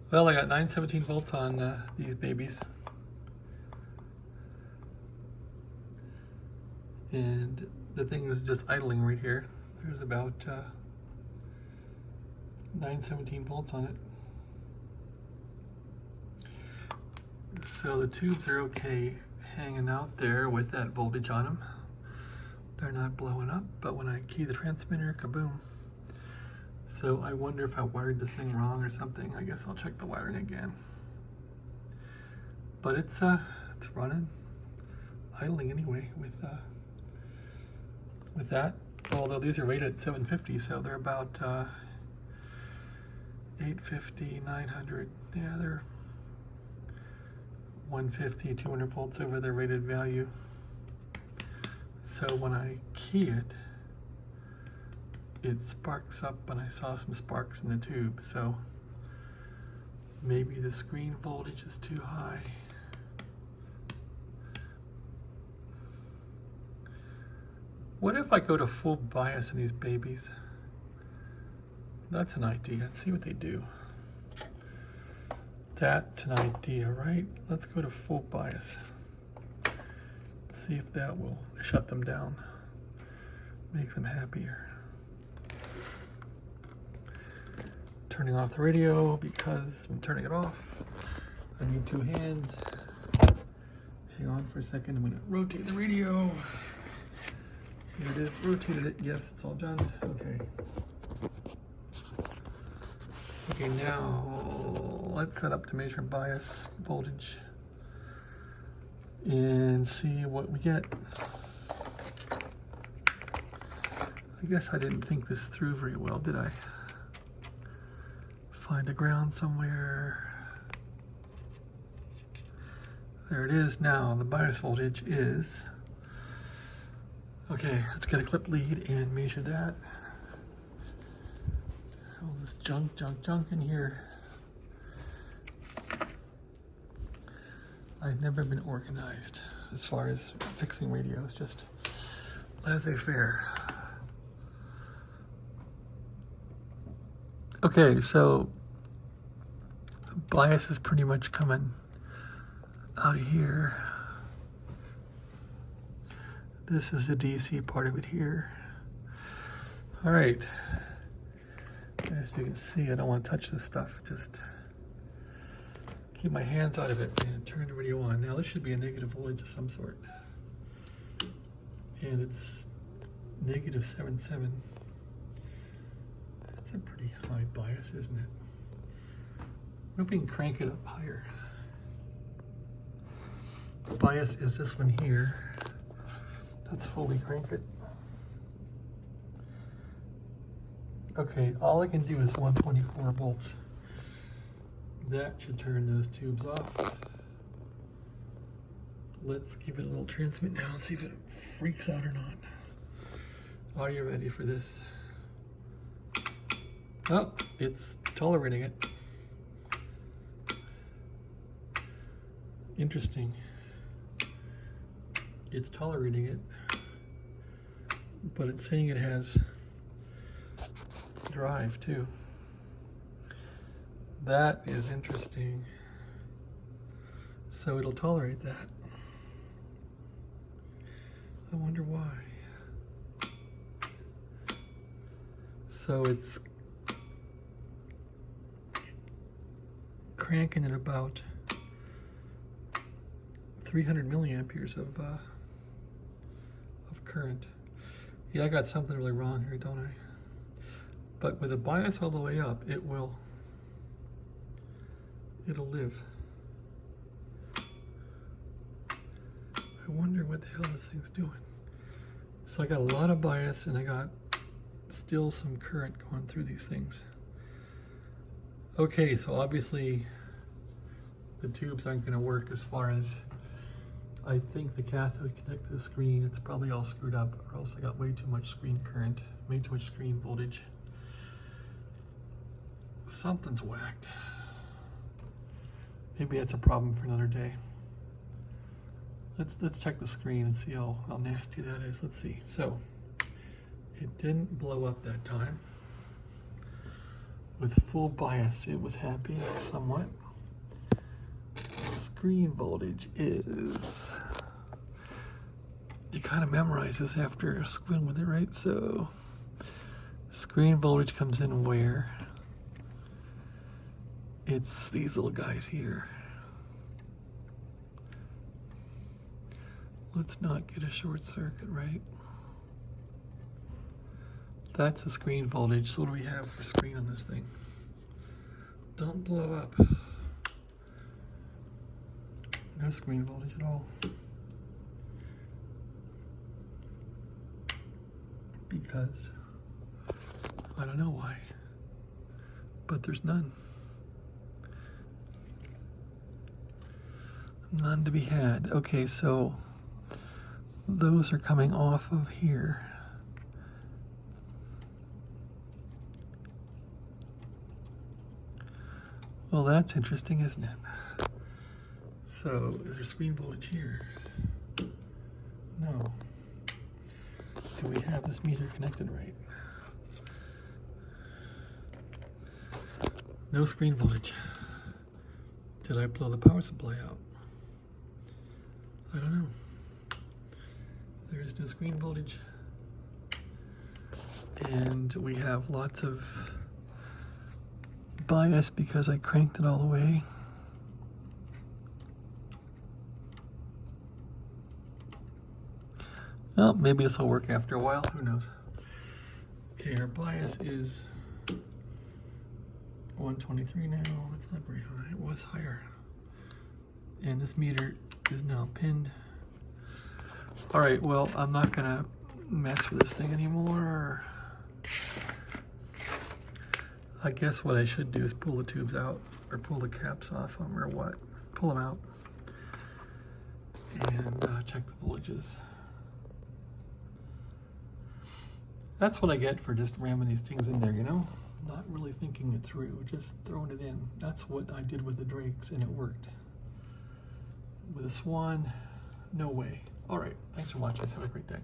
Well, I got 917 volts on these babies. And the thing is just idling right here. There's about 917 volts on it. So the tubes are okay hanging out there with that voltage on them. They're not blowing up, but when I key the transmitter, kaboom. So I wonder if I wired this thing wrong or something. I guess I'll check the wiring again. But it's running, idling anyway with that. Although these are rated at 750, so they're about 850, 900. Yeah, they're 150, 200 volts over their rated value. So when I key it, it sparks up, and I saw some sparks in the tube. So maybe the screen voltage is too high. What if I go to full bias in these babies? That's an idea. Let's see what they do. That's an idea, right? Let's go to full bias. See if that will shut them down, make them happier. Turning off the radio because I'm turning it off. I need two hands. Hang on for a second. I'm going to rotate the radio. Here it is. Rotated it. Yes, it's all done. Okay. Okay, now let's set up to measure bias voltage and see what we get. I guess I didn't think this through very well, did I? Find a ground somewhere. There it is now. The bias voltage is... Okay, let's get a clip lead and measure that. All this junk in here. I've never been organized as far as fixing radios, just laissez-faire. Okay, so bias is pretty much coming out of here. This is the DC part of it here. All right. As you can see, I don't want to touch this stuff. Just keep my hands out of it and turn the radio on. Now this should be a negative voltage of some sort. And it's negative 7.7. That's a pretty high bias, isn't it? What if we can crank it up higher? The bias is this one here. Let's fully crank it. Okay, all I can do is 124 volts. That should turn those tubes off. Let's give it a little transmit now and see if it freaks out or not. Are you ready for this? Oh, it's tolerating it. Interesting. It's tolerating it, but it's saying it has drive too. That is interesting. So it'll tolerate that. I wonder why. So it's cranking at about 300 milliamperes of current. Yeah, I got something really wrong here, don't I? But with a bias all the way up, it'll live. I wonder what the hell this thing's doing. So I got a lot of bias and I got still some current going through these things. Okay, so obviously the tubes aren't going to work as far as I think the cathode connected to the screen. It's probably all screwed up, or else I got way too much screen current, way too much screen voltage. Something's whacked. Maybe that's a problem for another day. Let's check the screen and see how nasty that is. Let's see. So it didn't blow up that time. With full bias, it was happy somewhat. Screen voltage is, you kind of memorize this after screwing with it, right? So screen voltage comes in where? It's these little guys here. Let's not get a short circuit, right? That's the screen voltage. So what do we have for screen on this thing? Don't blow up. No screen voltage at all. Because I don't know why, but there's none. None to be had. Okay, so those are coming off of here. Well, that's interesting, isn't it? So, is there screen voltage here? No. Do we have this meter connected right? No screen voltage. Did I blow the power supply out? I don't know. There is no screen voltage. And we have lots of bias because I cranked it all the way. Well, maybe this will work after a while, who knows. Okay, our bias is 123 now. It's not very high, it was higher. And this meter is now pinned. All right, well, I'm not gonna mess with this thing anymore. I guess what I should do is pull the tubes out, or pull the caps off them, or what. Pull them out and check the voltages. That's what I get for just ramming these things in there, you know? Not really thinking it through, just throwing it in. That's what I did with the Drakes, and it worked. With a Swan, no way. All right, thanks for watching. Have a great day.